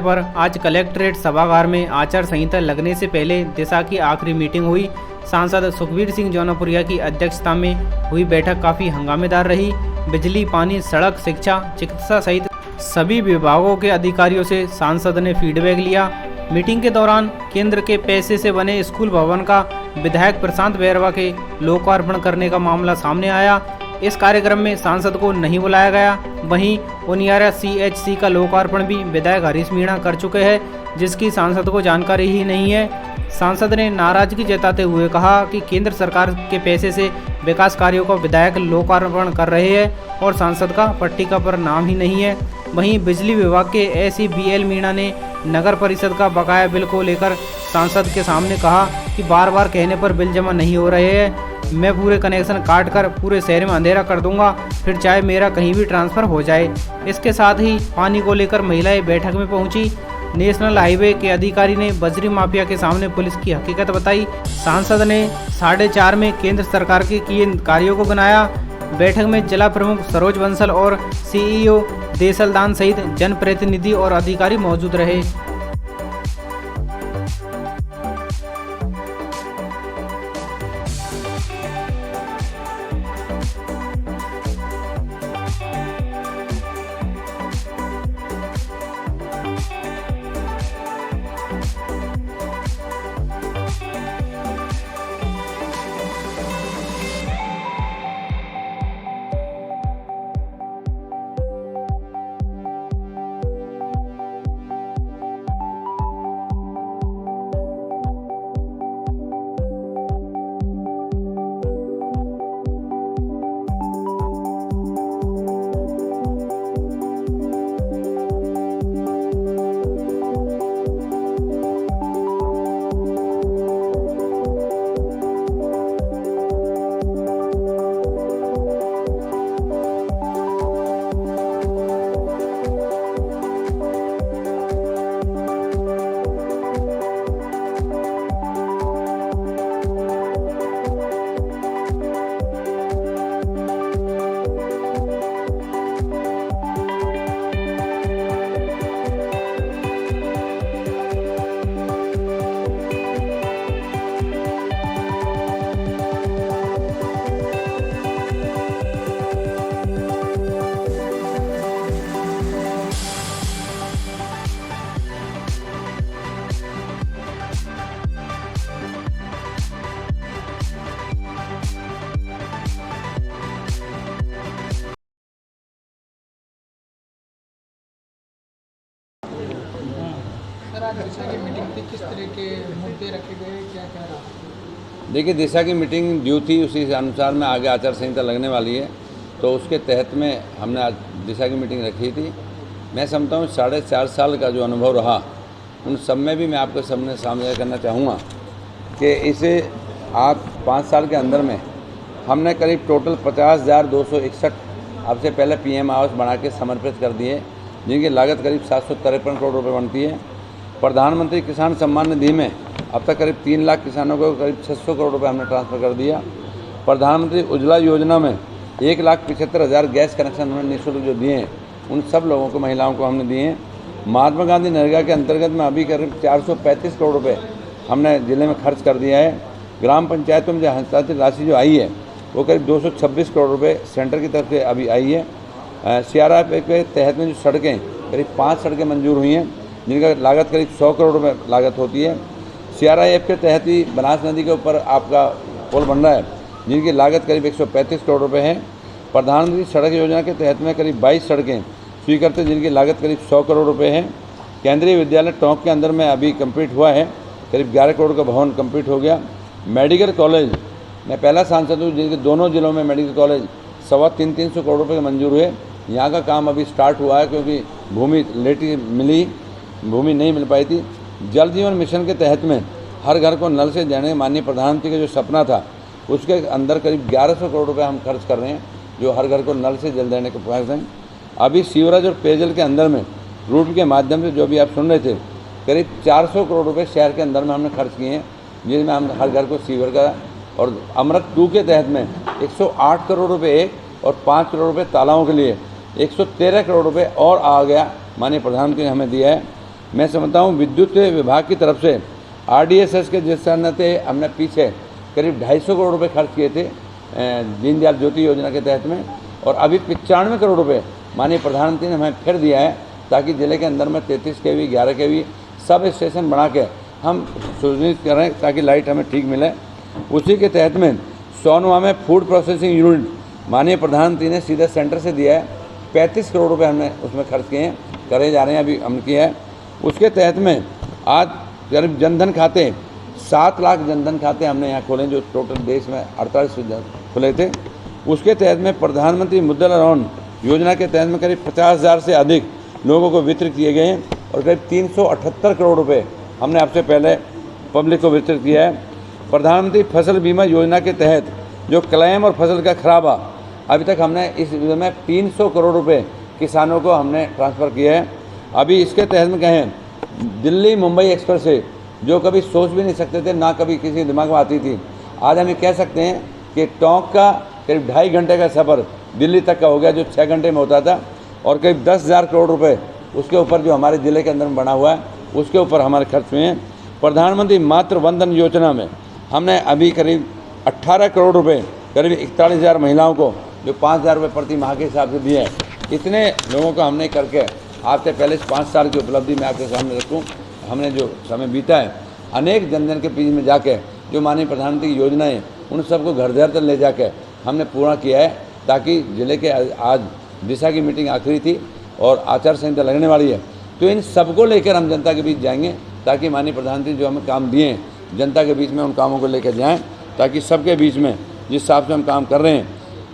पर आज कलेक्ट्रेट सभागार में आचार संहिता लगने से पहले दिशा की आखिरी मीटिंग हुई। सांसद सुखबीर सिंह जौनपुरिया की अध्यक्षता में हुई बैठक काफ़ी हंगामेदार रही। बिजली, पानी, सड़क, शिक्षा, चिकित्सा सहित सभी विभागों के अधिकारियों से सांसद ने फीडबैक लिया। मीटिंग के दौरान केंद्र के पैसे से बने स्कूल भवन का विधायक प्रशांत बैरवा के लोकार्पण करने का मामला सामने आया। इस कार्यक्रम में सांसद को नहीं बुलाया गया। वहीं उनियारा CHC का लोकार्पण भी विधायक हरीश मीणा कर चुके हैं, जिसकी सांसद को जानकारी ही नहीं है। सांसद ने नाराजगी जताते हुए कहा कि केंद्र सरकार के पैसे से विकास कार्यों का विधायक लोकार्पण कर रहे हैं और सांसद का पट्टिका पर नाम ही नहीं है। वहीं बिजली विभाग के SE BL मीणा ने नगर परिषद का बकाया बिल को लेकर सांसद के सामने कहा कि बार बार कहने पर बिल जमा नहीं हो रहे हैं। मैं पूरे कनेक्शन काट कर पूरे शहर में अंधेरा कर दूंगा, फिर चाहे मेरा कहीं भी ट्रांसफ़र हो जाए। इसके साथ ही पानी को लेकर महिलाएं बैठक में पहुंची। नेशनल हाईवे के अधिकारी ने बजरी माफिया के सामने पुलिस की हकीकत बताई। सांसद ने 4:30 में केंद्र सरकार के किए कार्यों को गिनाया। बैठक में जिला प्रमुख सरोज बंसल और CEO देसलदान सहित जनप्रतिनिधि और अधिकारी मौजूद रहे। सर, आज दिशा की मीटिंग थी, किस तरह के मुद्दे रखे गए, क्या क्या रहा? देखिए, दिशा की मीटिंग ड्यू थी, उसी अनुसार में आगे आचार संहिता लगने वाली है, तो उसके तहत में हमने आज दिशा की मीटिंग रखी थी। मैं समझता हूँ 4.5 साल का जो अनुभव रहा, उन सब में भी मैं आपके सामने साझा करना चाहूँगा कि इसे आज 5 साल के अंदर में हमने करीब टोटल 50,261 अब से पहले PM आवास बना के समर्पित कर दिए, जिनकी लागत करीब 753 करोड़ रुपये बनती है। प्रधानमंत्री किसान सम्मान निधि में अब तक करीब 3 लाख किसानों को करीब 600 करोड़ रुपये हमने ट्रांसफ़र कर दिया। प्रधानमंत्री उज्ज्वला योजना में 1,75,000 गैस कनेक्शन हमने निःशुल्क जो दिए हैं, उन सब लोगों को, महिलाओं को हमने दिए हैं। महात्मा गांधी नरेगा के अंतर्गत में अभी करीब 435 करोड़ रुपये हमने ज़िले में खर्च कर दिया है। ग्राम पंचायतों में जो हस्तांतरित राशि जो आई है वो करीब 226 करोड़ रुपये सेंटर की तरफ से अभी आई है। CRF के तहत में जो सड़कें, करीब 5 सड़कें मंजूर हुई हैं, जिनका लागत करीब 100 करोड़ रुपये लागत होती है। CRIF के तहत ही बनास नदी के ऊपर आपका पुल बन रहा है, जिनकी लागत करीब 135 करोड़ रुपये है। प्रधानमंत्री सड़क योजना के तहत में करीब 22 सड़कें स्वीकृत, जिनकी लागत करीब 100 करोड़ रुपये है। केंद्रीय विद्यालय टोंक के अंदर में अभी कंप्लीट हुआ है, करीब 11 करोड़ का भवन कंप्लीट हो गया। मेडिकल कॉलेज, मैं पहला सांसद हूँ जिनके दोनों जिलों में मेडिकल कॉलेज 350 करोड़ रुपये के मंजूर हुए। यहाँ का काम अभी स्टार्ट हुआ है, क्योंकि भूमि लेट मिली, भूमि नहीं मिल पाई थी। जल जीवन मिशन के तहत में हर घर को नल से देने माननीय प्रधानमंत्री का जो सपना था, उसके अंदर करीब 1100 करोड़ रुपये हम खर्च कर रहे हैं, जो हर घर को नल से जल देने के प्रयास हैं। अभी सीवरेज और पेयजल के अंदर में रूट के माध्यम से जो भी आप सुन रहे थे, करीब 400 करोड़ रुपये शहर के अंदर में हमने खर्च किए हैं, जिसमें हम हर घर को सीवर का, और अमृत 2 के तहत में 108 करोड़ रुपये एक और 5 करोड़ रुपये तालाबों के लिए 113 करोड़ रुपये और आ गया, माननीय प्रधानमंत्री ने हमें दिया है। मैं समझता हूँ विद्युत विभाग की तरफ से RDSS के जिस नाते हमने पीछे करीब 250 करोड़ रुपए खर्च किए थे दीनदयाल ज्योति योजना के तहत में, और अभी 95 करोड़ रुपए माननीय प्रधानमंत्री ने हमें फिर दिया है ताकि ज़िले के अंदर में 33 kV 11 kV सब स्टेशन बना के हम सुनिश्चित करें ताकि लाइट हमें ठीक मिले। उसी के तहत में सोनवा में फूड प्रोसेसिंग यूनिट माननीय प्रधानमंत्री ने सीधे सेंटर से दिया है, 35 करोड़ रुपए हमने उसमें खर्च किए हैं, करे जा रहे हैं, अभी हमने किया है। उसके तहत में आज करीब जनधन खाते 7 लाख जनधन खाते हमने यहाँ खोले जो टोटल देश में 48 खुले थे। उसके तहत में प्रधानमंत्री मुद्रा लोन योजना के तहत में करीब 50,000 से अधिक लोगों को वितरित किए गए हैं और करीब 378 करोड़ रुपए हमने आपसे पहले पब्लिक को वितरित किया है। प्रधानमंत्री फसल बीमा योजना के तहत जो क्लेम और फसल का खराबा अभी तक हमने इस में 300 करोड़ रुपए किसानों को हमने ट्रांसफ़र किया है। अभी इसके तहत में कहें दिल्ली मुंबई एक्सप्रेस से जो कभी सोच भी नहीं सकते थे, ना कभी किसी दिमाग में आती थी, आज हम ये कह सकते हैं कि टोंक का करीब 2.5 घंटे का सफ़र दिल्ली तक का हो गया जो 6 घंटे में होता था, और करीब 10,000 करोड़ रुपए उसके ऊपर जो हमारे ज़िले के अंदर में बना हुआ है उसके ऊपर हमारे खर्च हुए हैं। प्रधानमंत्री मातृ वंदन योजना में हमने अभी करीब 18 करोड़ रुपए करीब 41,000 महिलाओं को जो 5,000 रुपये प्रति माह के हिसाब से दिए हैं। इतने लोगों को हमने करके आपसे पहले 5 साल की उपलब्धि मैं आपके सामने रखूं। हमने जो समय बीता है अनेक जन जन के बीच में जाके जो माननीय प्रधानमंत्री की योजनाएं उन सबको घर घर तक ले जाके हमने पूरा किया है, ताकि ज़िले के आज दिशा की मीटिंग आखिरी थी और आचार संहिता लगने वाली है, तो इन सबको लेकर हम जनता के बीच जाएंगे ताकि माननीय प्रधानमंत्री जो हमें काम दिए हैं जनता के बीच में उन कामों को लेकर जाएँ, ताकि सबके बीच में जिस हिसाब से हम काम कर रहे हैं।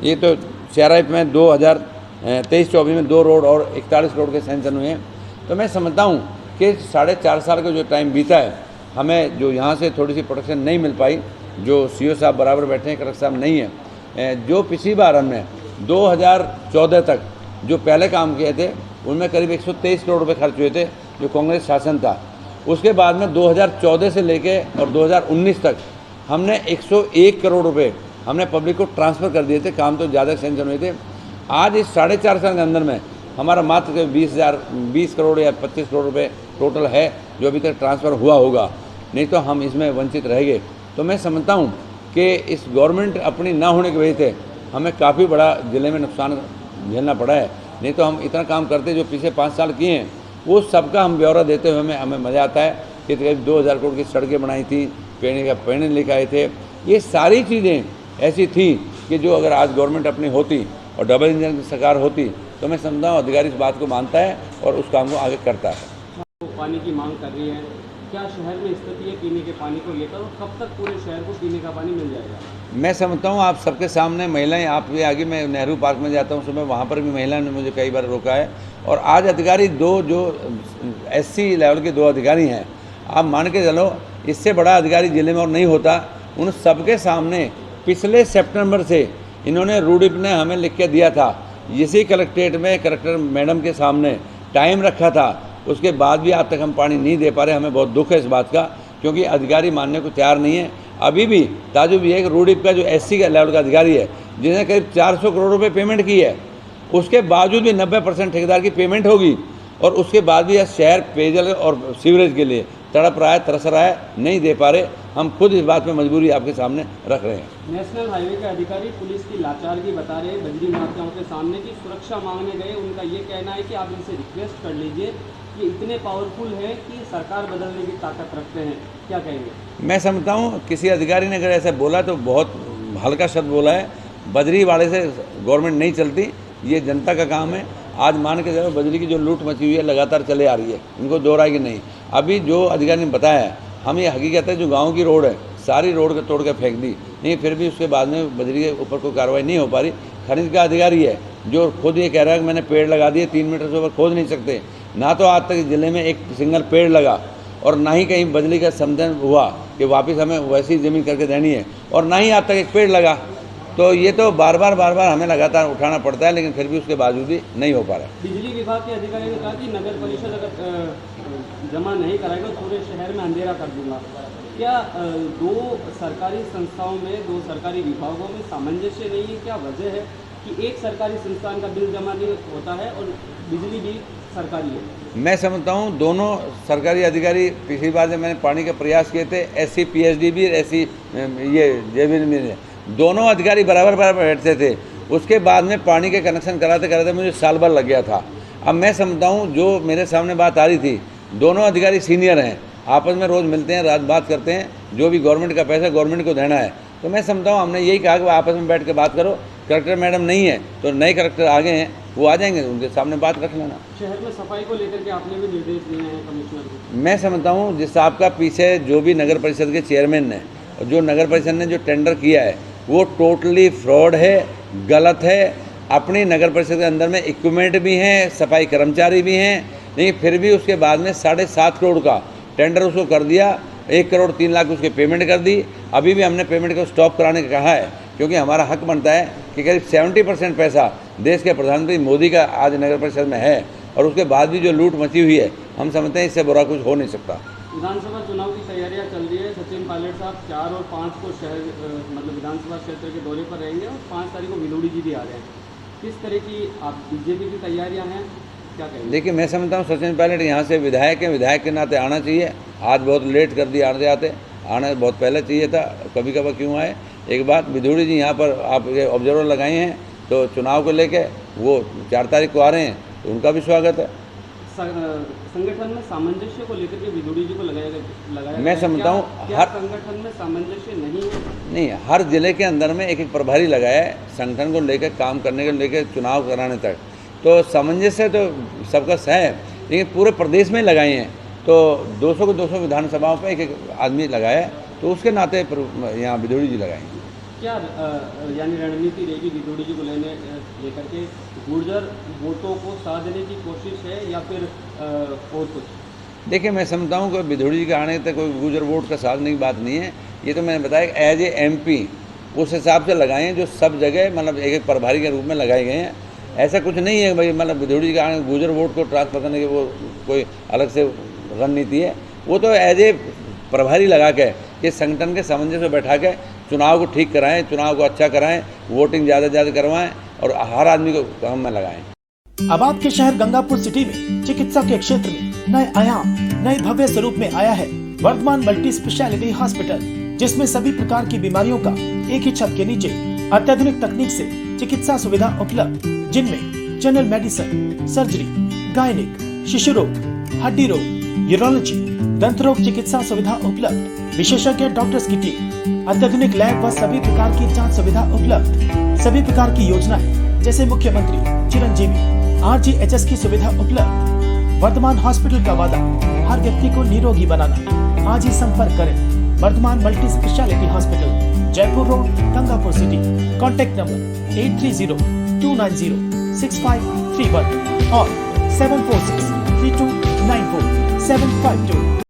ये तो CRIF में 2023-24 में 2 रोड और 41 रोड के सैंक्शन हुए हैं। तो मैं समझता हूँ कि 4.5 साल का जो टाइम बीता है हमें जो यहाँ से थोड़ी सी प्रोटेक्शन नहीं मिल पाई, जो CO साहब बराबर बैठे हैं, कलेक्टर साहब नहीं है, जो पिछली बार हमने 2014 तक जो पहले काम किए थे उनमें करीब 123 करोड़ रुपए खर्च हुए थे जो कांग्रेस शासन था। उसके बाद में 2014 से लेके और 2019 तक हमने 101 करोड़ रुपए हमने पब्लिक को ट्रांसफ़र कर दिए थे। काम तो ज़्यादा सैंक्शन हुए थे। आज इस 4.5 साल के अंदर में हमारा मात्र 20 करोड़ या 25 करोड़ रुपए टोटल है जो अभी तक ट्रांसफ़र हुआ होगा, नहीं तो हम इसमें वंचित रह गए। तो मैं समझता हूँ कि इस गवर्नमेंट अपनी ना होने की वजह से हमें काफ़ी बड़ा ज़िले में नुकसान झेलना पड़ा है, नहीं तो हम इतना काम करते जो पिछले 5 साल किए हैं वो सबका हम ब्यौरा देते हुए हमें मज़ा आता है कि करीब 2,000 करोड़ की सड़कें बनाई थी, पेड़ लेकर आए थे। ये सारी चीज़ें ऐसी थी कि जो अगर आज गवर्नमेंट अपनी होती और डबल इंजन की सरकार होती तो मैं समझता हूँ अधिकारी इस बात को मानता है और उस काम को आगे करता है। पानी की मांग कर रही है, क्या शहर में स्थिति है पीने के पानी को लेकर, और कब तक पूरे शहर को पीने का पानी मिल जाएगा? मैं समझता हूँ आप सबके सामने महिलाएं, आप भी आगे, मैं नेहरू पार्क में जाता हूँ सुबह, वहाँ पर भी महिलाओं ने मुझे कई बार रोका है। और आज अधिकारी 2 जो SC लेवल के 2 अधिकारी हैं, आप मान के चलो इससे बड़ा अधिकारी ज़िले में और नहीं होता। उन सबके सामने पिछले सितंबर से इन्होंने रूडिप ने हमें लिख के दिया था, इसी कलेक्ट्रेट में कलेक्टर मैडम के सामने टाइम रखा था, उसके बाद भी आज तक हम पानी नहीं दे पा रहे। हमें बहुत दुख है इस बात का, क्योंकि अधिकारी मानने को तैयार नहीं है। अभी भी ताजुब ये है कि रूडिप का जो SC का लेवल का अधिकारी है जिसने करीब 400 करोड़ रुपए पेमेंट की है, उसके बावजूद भी 90% ठेकेदार की पेमेंट होगी, और उसके बाद भी यह शहर पेयजल और सीवरेज के लिए तड़प रहा है, तरस रहा है, नहीं दे पा रहे। हम खुद इस बात में मजबूरी आपके सामने रख रहे हैं। नेशनल हाईवे के अधिकारी पुलिस की लाचारगी बता रहे हैं बजरी माफियाओं के सामने की सुरक्षा मांगने गए। उनका ये कहना है कि आप इनसे रिक्वेस्ट कर लीजिए, ये इतने पावरफुल है कि सरकार बदलने की ताकत रखते हैं, क्या कहेंगे? मैं समझता हूँ किसी अधिकारी ने अगर ऐसा बोला तो बहुत हल्का शब्द बोला है। बजरी वाले से गवर्नमेंट नहीं चलती, ये जनता का काम है। आज मान के चलो बजरी की जो लूट मची हुई है लगातार चले आ रही है, इनको दो राय की नहीं। अभी जो अधिकारी ने बताया है, हम ये हकीकत है जो गांव की रोड है सारी रोड को तोड़ के फेंक दी, नहीं फिर भी उसके बाद में बजरी के ऊपर कोई कार्रवाई नहीं हो पा रही। खनिज का अधिकारी है जो खुद ये कह रहा है कि मैंने पेड़ लगा दिए, 3 मीटर से ऊपर खोद नहीं सकते। ना तो आज तक ज़िले में एक सिंगल पेड़ लगा, और ना ही कहीं बजरी का समाधान हुआ कि वापस हमें वैसी ज़मीन करके देनी है, और ना ही आज तक एक पेड़ लगा। तो ये तो बार बार हमें लगातार उठाना पड़ता है, लेकिन फिर भी उसके बावजूद भी नहीं हो पा रहा है। बिजली विभाग के अधिकारी ने कहा कि नगर परिषद अगर जमा नहीं कराएगा तो पूरे शहर में अंधेरा कर दूंगा। क्या 2 सरकारी संस्थाओं में, 2 सरकारी विभागों में सामंजस्य नहीं है? क्या वजह है कि एक सरकारी संस्थान का बिल जमा नहीं होता है और बिजली बिल सरकारी है? मैं समझता हूँ दोनों सरकारी अधिकारी, पिछली बार जब मैंने पानी के प्रयास किए थे, SC PhD भी, SC ये जेबीन भी, दोनों अधिकारी बराबर बराबर बैठते थे। उसके बाद में पानी के कनेक्शन कराते कराते मुझे साल भर लग गया था। अब मैं समझता हूँ जो मेरे सामने बात आ रही थी, दोनों अधिकारी सीनियर हैं, आपस में रोज़ मिलते हैं, रात बात करते हैं, जो भी गवर्नमेंट का पैसा गवर्नमेंट को देना है। तो मैं समझता हूँ हमने यही कहा कि आपस में बैठ के बात करो। कलेक्टर मैडम नहीं है तो नए कलेक्टर आगे हैं, वो आ जाएंगे, उनके सामने बात रख लेना। शहर में सफाई को लेकर के आपने भी निर्देश दिए हैं कमिश्नर को? मैं समझता हूँ जिस आपका पीछे जो भी नगर परिषद के चेयरमैन ने, जो नगर परिषद ने जो टेंडर किया है, वो टोटली फ्रॉड है, गलत है। अपनी नगर परिषद के अंदर में इक्विपमेंट भी हैं, सफाई कर्मचारी भी हैं, लेकिन फिर भी उसके बाद में 7.5 करोड़ का टेंडर उसको कर दिया, 1 करोड़ 3 लाख उसके पेमेंट कर दी। अभी भी हमने पेमेंट को स्टॉप कराने का कहा है, क्योंकि हमारा हक बनता है कि करीब 70% पैसा देश के प्रधानमंत्री मोदी का आज नगर परिषद में है, और उसके बाद भी जो लूट मची हुई है, हम समझते हैं इससे बुरा कुछ हो नहीं सकता। विधानसभा चुनाव की तैयारियां चल रही है। सचिन पायलट साहब 4 और 5 को शहर मतलब विधानसभा क्षेत्र के दौरे पर रहेंगे और 5 तारीख को विलोड़ी जी भी आ रहे हैं। किस तरह की आप बीजेपी की तैयारियां हैं, क्या कहेंगे? देखिए, मैं समझता हूँ सचिन पायलट यहाँ से विधायक है, विधायक के नाते आना चाहिए। आज बहुत लेट कर दिया आते आते, आना बहुत पहले चाहिए था, कभी कभार क्यों आए। एक बात, विधोड़ी जी यहाँ पर आप ये ऑब्जर्वर लगाए हैं, तो चुनाव को लेके वो 4 तारीख को आ रहे हैं, तो उनका भी स्वागत है। संगठन में सामंजस्य को लेकर के विधोड़ी जी को लगाया मैं समझता हूँ हर संगठन में सामंजस्य नहीं है। नहीं, हर जिले के अंदर में एक एक प्रभारी लगाया है संगठन को लेकर, काम करने को लेकर, चुनाव कराने तक। तो सामंजस्य तो सबका है, लेकिन पूरे प्रदेश में लगाए हैं, तो 200 को 200 विधानसभाओं पे एक एक आदमी लगाया है, तो उसके नाते यहाँ विधोड़ी जी लगाएंगे। क्या यानी रणनीति रहेगी विधोड़ी जी को लेकर के? गुर्जर वोटों को साथ देने की कोशिश है या फिर और कुछ? देखिए, मैं समझता हूँ कि विधोड़ी जी के आने तक कोई गुर्जर वोट का साधने की बात नहीं है। ये तो मैंने बताया एज ए MP उस हिसाब से लगाए हैं, जो सब जगह मतलब एक एक प्रभारी के रूप में लगाए गए हैं। ऐसा कुछ नहीं है भाई, मतलब विधोड़ी जी के आने गुर्जर वोट को ट्रांसफर करने की वो कोई अलग से रणनीति है। वो तो एज ए प्रभारी लगा के इस संगठन के सामंजस्य से बैठा के चुनाव को ठीक कराएं, चुनाव को अच्छा कराएं, वोटिंग ज़्यादा से ज़्यादा करवाएं और हर आदमी को काम में लगाएं। अब आपके शहर गंगापुर सिटी में चिकित्सा के क्षेत्र में नए आयाम, नए भव्य स्वरूप में आया है वर्धमान मल्टी स्पेशलिटी हॉस्पिटल, जिसमें सभी प्रकार की बीमारियों का एक ही छत के नीचे अत्याधुनिक तकनीक से चिकित्सा सुविधा उपलब्ध, जिनमें जनरल मेडिसिन, सर्जरी, गायनिक, शिशु रोग, हड्डी रोग, यूरोलॉजी, दंत रोग चिकित्सा सुविधा उपलब्ध, विशेषज्ञ डॉक्टर्स की टीम, अत्याधुनिक लैब व सभी प्रकार की जांच सुविधा उपलब्ध, सभी प्रकार की योजनाएं जैसे मुख्यमंत्री चिरंजीवी RGHS की सुविधा उपलब्ध। वर्धमान हॉस्पिटल का वादा हर व्यक्ति को निरोगी बनाना। आज ही संपर्क करें Vardhaman multi speciality hospital, Jaipur road, Gangapur city. Contact number 8302906531 और 7463294 752।